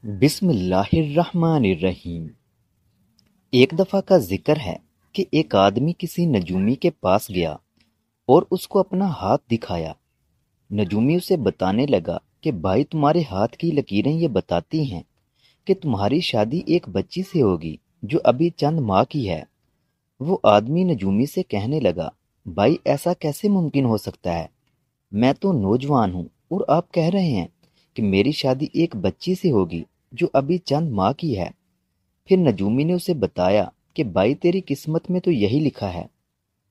بسم اللہ الرحمن الرحیم۔ ایک دفعہ کا ذکر ہے کہ ایک آدمی کسی نجومی کے پاس گیا اور اس کو اپنا ہاتھ دکھایا۔ نجومی اسے بتانے لگا کہ بھائی تمہارے ہاتھ کی لکیریں یہ بتاتی ہیں کہ تمہاری شادی ایک بچی سے ہوگی جو ابھی چند ماہ کی ہے۔ وہ آدمی نجومی سے کہنے لگا، بھائی ایسا کیسے ممکن ہو سکتا ہے؟ میں تو نوجوان ہوں اور آپ کہہ رہے ہیں کہ میری شادی ایک بچی سے ہوگی جو ابھی چند ماہ کی ہے۔ پھر نجومی نے اسے بتایا کہ بھائی تیری قسمت میں تو یہی لکھا ہے۔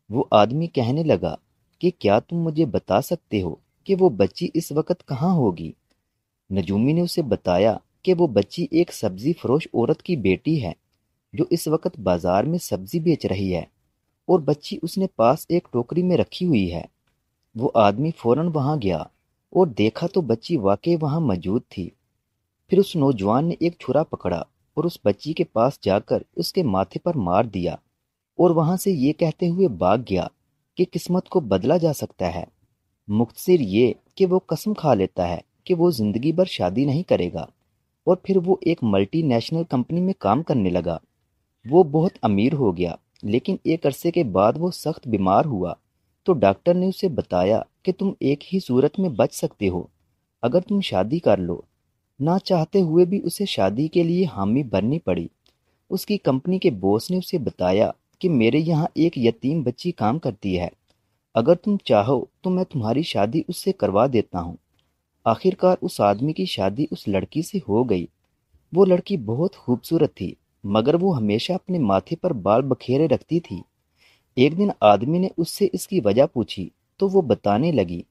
وہ آدمی کہنے لگا کہ کیا تم مجھے بتا سکتے ہو کہ وہ بچی اس وقت کہاں ہوگی؟ نجومی نے اسے بتایا کہ وہ بچی ایک سبزی فروش عورت کی بیٹی ہے جو اس وقت بازار میں سبزی بیچ رہی ہے، اور بچی اس نے پاس ایک ٹوکری میں رکھی ہوئی ہے۔ وہ آدمی فوراً وہاں گیا اور دیکھا تو بچی واقعی وہاں موجود تھی۔ پھر اس نوجوان نے ایک چھرا پکڑا اور اس بچی کے پاس جا کر اس کے ماتھے پر مار دیا، اور وہاں سے یہ کہتے ہوئے بھاگ گیا کہ قسمت کو بدلا جا سکتا ہے۔ مختصر یہ کہ وہ قسم کھا لیتا ہے کہ وہ زندگی بھر شادی نہیں کرے گا، اور پھر وہ ایک ملٹی نیشنل کمپنی میں کام کرنے لگا۔ وہ بہت امیر ہو گیا، لیکن ایک عرصے کے بعد وہ سخت بیمار ہوا تو ڈاکٹر نے اسے بتایا کہ تم ایک ہی صورت میں بچ سکتے ہو، اگر تم شادی کر لو۔ نہ چاہتے ہوئے بھی اسے شادی کے لیے حامی بننی پڑی۔ اس کی کمپنی کے باس نے اسے بتایا کہ میرے یہاں ایک یتیم بچی کام کرتی ہے، اگر تم چاہو تو میں تمہاری شادی اس سے کروا دیتا ہوں۔ آخرکار اس آدمی کی شادی اس لڑکی سے ہو گئی۔ وہ لڑکی بہت خوبصورت تھی، مگر وہ ہمیشہ اپنے ماتھے پر بال بکھیرے رکھتی تھی۔ ایک دن آدمی نے اس سے اس کی وجہ پوچھی تو وہ بتانے لگی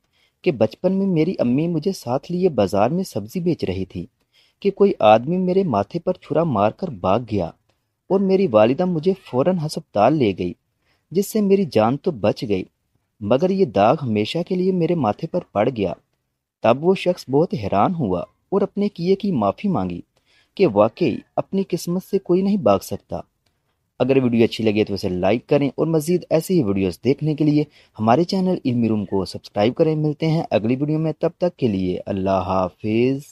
کہ بچپن میں میری امی مجھے ساتھ لیے بازار میں سبزی بیچ رہی تھی کہ کوئی آدمی میرے ماتھے پر چھرا مار کر بھاگ گیا، اور میری والدہ مجھے فوراً ہسپتال لے گئی، جس سے میری جان تو بچ گئی، مگر یہ داغ ہمیشہ کے لیے میرے ماتھے پر پڑ گیا۔ تب وہ شخص بہت حیران ہوا اور اپنے کیے کی معافی مانگی کہ واقعی اپنی قسمت سے کوئی نہیں بھاگ سکتا۔ اگر ویڈیو اچھی لگے تو اسے لائک کریں، اور مزید ایسی ہی ویڈیوز دیکھنے کے لیے ہمارے چینل علمی روم کو سبسکرائب کریں۔ ملتے ہیں اگلی ویڈیو میں، تب تک کے لیے اللہ حافظ۔